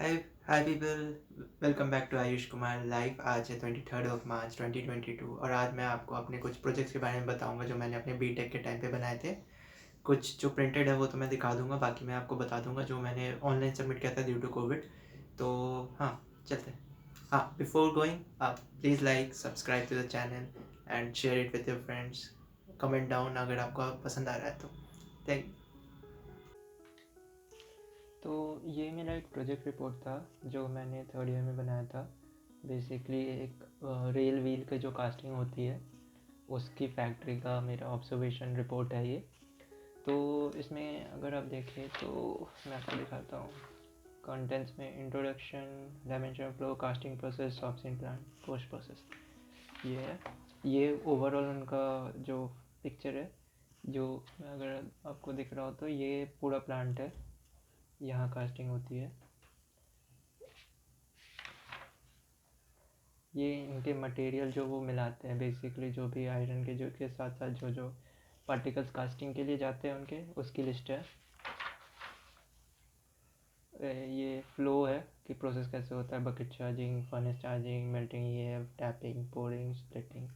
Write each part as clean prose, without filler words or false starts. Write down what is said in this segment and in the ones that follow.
Hi hi people, welcome back to Ayush Kumar live. आज है 23 मार्च 2022 और आज मैं आपको अपने कुछ प्रोजेक्ट्स के बारे में बताऊंगा जो मैंने अपने बीटेक के टाइम पे बनाए थे। कुछ जो प्रिंटेड है वो तो मैं दिखा दूंगा, बाकी मैं आपको बता दूंगा जो मैंने ऑनलाइन सबमिट किया था ड्यू टू कोविड। तो हाँ, चलते हैं। हाँ, बिफोर गोइंग आप please like subscribe to the channel and share it with your friends. Comment down अगर आपको पसंद आ रहा है तो। थैंक। तो ये मेरा एक प्रोजेक्ट रिपोर्ट था जो मैंने थर्ड ईयर में बनाया था। बेसिकली एक रेल व्हील की जो कास्टिंग होती है उसकी फैक्ट्री का मेरा ऑब्जर्वेशन रिपोर्ट है ये। तो इसमें अगर आप देखें तो मैं आपको दिखाता हूँ। कंटेंट्स में introduction, dimension flow, casting process, software plant, post process, ये है। ये ओवरऑल उनका जो पिक्चर है, जो अगर आपको दिख रहा हो तो ये पूरा प्लांट है, यहाँ कास्टिंग होती है। ये इनके मटेरियल जो वो मिलाते हैं, बेसिकली जो भी आयरन के जो के साथ साथ जो जो पार्टिकल्स कास्टिंग के लिए जाते हैं उनके, उसकी लिस्ट है। ये फ्लो है कि प्रोसेस कैसे होता है, bucket charging, furnace charging, melting, ये टैपिंग, पोरिंग, स्प्लिटिंग।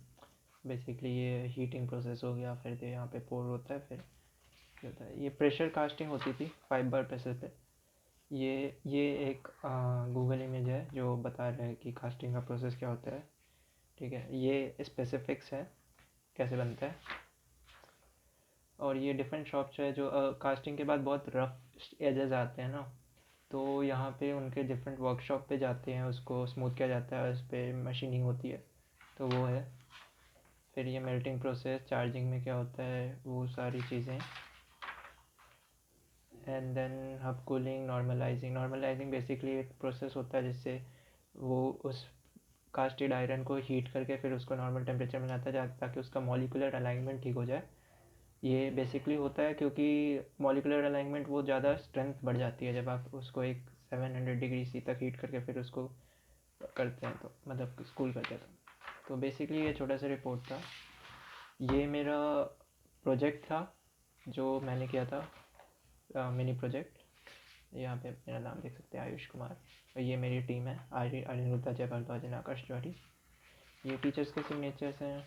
बेसिकली ये हीटिंग प्रोसेस हो गया, फिर तो यहाँ पे पोर होता है, फिर क्या होता है, ये प्रेशर कास्टिंग होती थी 5 बार प्रेशर पे। ये एक गूगल इमेज है जो बता रहा है कि कास्टिंग का प्रोसेस क्या होता है। ठीक है, ये स्पेसिफिक्स है कैसे बनता है। और ये डिफरेंट शॉप्स है जो कास्टिंग के बाद बहुत रफ एजेस आते हैं ना, तो यहाँ पे उनके डिफरेंट वर्कशॉप पे जाते हैं, उसको स्मूथ किया जाता है, उस पर मशीनिंग होती है, तो वो है। फिर ये मेल्टिंग प्रोसेस, चार्जिंग में क्या होता है, वो सारी चीज़ें। And then hub cooling, normalizing basically एक प्रोसेस होता है जिससे वो उस कास्टेड आयरन को हीट करके फिर उसको नॉर्मल टेम्परेचर में लाता जाए ताकि उसका मॉलिकुलर अलाइनमेंट ठीक हो जाए। ये बेसिकली होता है क्योंकि मॉलिकुलर अलाइनमेंट वो ज़्यादा स्ट्रेंथ बढ़ जाती है जब आप उसको एक 700 डिग्री सी तक हीट करके फिर उसको करते हैं, तो मतलब कूल करते हैं। तो बेसिकली ये छोटा सा रिपोर्ट था, ये मेरा प्रोजेक्ट था जो मैंने किया था, मिनी प्रोजेक्ट। यहाँ पे मेरा नाम देख सकते हैं, आयुष कुमार। और ये मेरी टीम है, अनिरुद्धा, जय भारद्वाज, आकाश तिवारी। ये टीचर्स के सिग्नेचर्स हैं,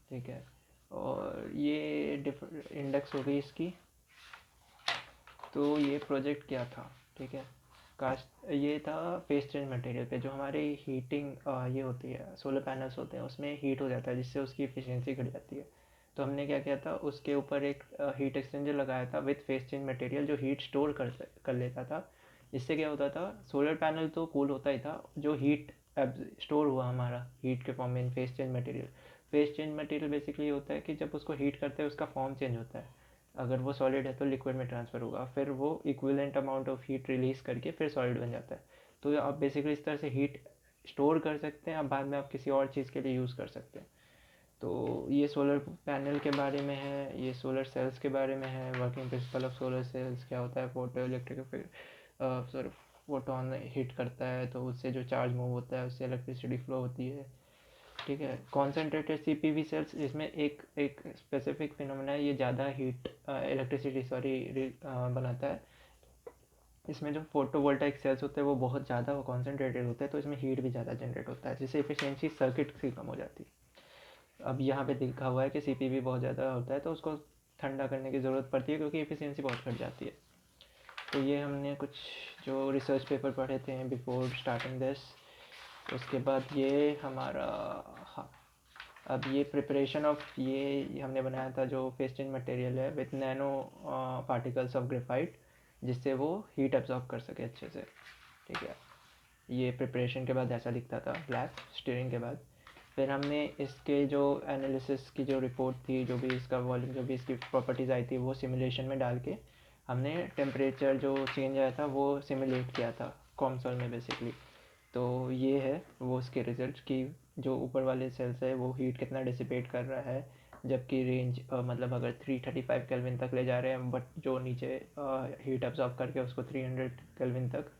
ठीक है। और ये इंडेक्स हो गई इसकी। तो ये प्रोजेक्ट क्या था, ठीक है। कास्ट ये था फेस चेंज मटेरियल पे जो हमारे हीटिंग ये होती है, सोलर पैनल्स होते हैं उसमें हीट हो जाता है जिससे उसकी एफिशिएंसी घट जाती है। तो हमने क्या किया था, उसके ऊपर एक हीट एक्सचेंजर लगाया था विथ फेस चेंज मटेरियल जो हीट स्टोर कर लेता था। इससे क्या होता था, सोलर पैनल तो कूल होता ही था, जो हीट स्टोर हुआ हमारा हीट के फॉर्म में in phase change material. Phase change material basically होता है कि जब उसको हीट करते हैं उसका फॉर्म चेंज होता है। अगर वो सॉलिड है तो लिक्विड में ट्रांसफ़र होगा, फिर वो equivalent amount of heat release करके फिर सॉलिड बन जाता है। तो आप बेसिकली इस तरह से हीट स्टोर कर सकते हैं, अब बाद में आप किसी और चीज़ के लिए यूज़ कर सकते हैं। तो ये सोलर पैनल के बारे में है, ये सोलर सेल्स के बारे में है, working principle of solar cells क्या होता है, photo electric sorry photon hit करता है तो उससे जो चार्ज मूव होता है उससे इलेक्ट्रिसिटी फ्लो होती है, ठीक है। कॉन्सेंट्रेटेड सीपीवी सेल्स, इसमें एक एक स्पेसिफिक फिनोमेना है, ये ज़्यादा हीट इलेक्ट्रिसिटी बनाता है। इसमें जो फोटोवोल्टाइक सेल्स होते हैं वो बहुत ज़्यादा वो कॉन्सेंट्रेटेड होते हैं, तो इसमें हीट भी ज़्यादा जनरेट होता है जिससे एफिशिएंसी सर्किट की कम हो जाती है। अब यहाँ पे लिखा हुआ है कि सीपीवी बहुत ज़्यादा होता है तो उसको ठंडा करने की ज़रूरत पड़ती है क्योंकि एफिशिएंसी बहुत घट जाती है। तो ये हमने कुछ जो रिसर्च पेपर पढ़े थे बिफोर स्टार्टिंग दिस। उसके बाद ये हमारा, हाँ, अब ये प्रिपरेशन ऑफ ये हमने बनाया था जो फेस चेंज मटेरियल है with nano particles of graphite जिससे वो हीट एब्जॉर्ब कर सके अच्छे से, ठीक है। ये प्रिपरेशन के बाद ऐसा दिखता था ब्लैक स्टीयरिंग के बाद। फिर हमने इसके जो एनालिसिस की जो रिपोर्ट थी, जो भी इसका वॉल्यूम, जो भी इसकी प्रॉपर्टीज़ आई थी वो सिमुलेशन में डाल के हमने टेम्परेचर जो चेंज आया था वो सिमुलेट किया था कॉमसॉल में बेसिकली। तो ये है वो उसके रिजल्ट की, जो ऊपर वाले सेल्स है वो हीट कितना डिसिपेट कर रहा है, जबकि रेंज मतलब अगर 335 केल्विन तक ले जा रहे हैं, बट जो नीचे हीट अब्जॉर्ब करके उसको 300 केल्विन तक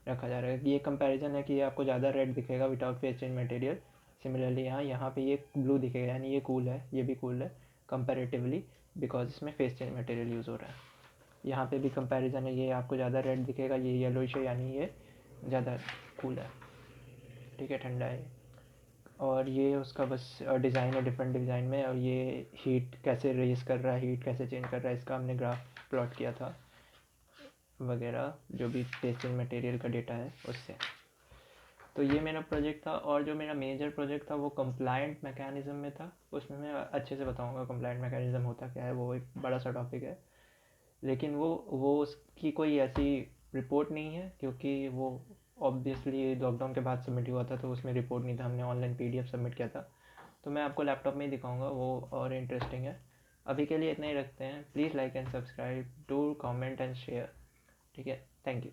रखा जा रहा है। ये कंपैरिजन है कि ये आपको ज़्यादा रेड दिखेगा without face change material. Similarly यहाँ पे ये ब्लू दिखेगा, यानी ये कूल है, ये भी कूल है कंपैरेटिवली, बिकॉज इसमें फेस चेंज मटेरियल यूज़ हो रहा है। यहाँ पे भी कंपैरिजन है, ये आपको ज़्यादा रेड दिखेगा, ये येलोइश है, यानी ये ज़्यादा कूल है, ठीक है, ठंडा है। और ये उसका बस डिज़ाइन है, डिफरेंट डिज़ाइन में, और ये हीट कैसे रेज कर रहा है, हीट कैसे चेंज कर रहा है, इसका हमने ग्राफ प्लॉट किया था वगैरह, जो भी टेस्टिंग मटेरियल का डेटा है उससे। तो ये मेरा प्रोजेक्ट था। और जो मेरा मेजर प्रोजेक्ट था वो कंप्लायंट मैकेनिज़्म में था। उसमें मैं अच्छे से बताऊंगा कंप्लायंट मैकेनिज़्म होता क्या है, वो एक बड़ा सा टॉपिक है। लेकिन वो उसकी कोई ऐसी रिपोर्ट नहीं है, क्योंकि वो ऑब्वियसली लॉकडाउन के बाद सबमिट हुआ था, तो उसमें रिपोर्ट नहीं था, हमने ऑनलाइन पीडीएफ सबमिट किया था। तो मैं आपको लैपटॉप में ही दिखाऊंगा, वो और इंटरेस्टिंग है। अभी के लिए इतना ही रखते हैं। Please like and subscribe, do comment and share, ठीक है। Thank you.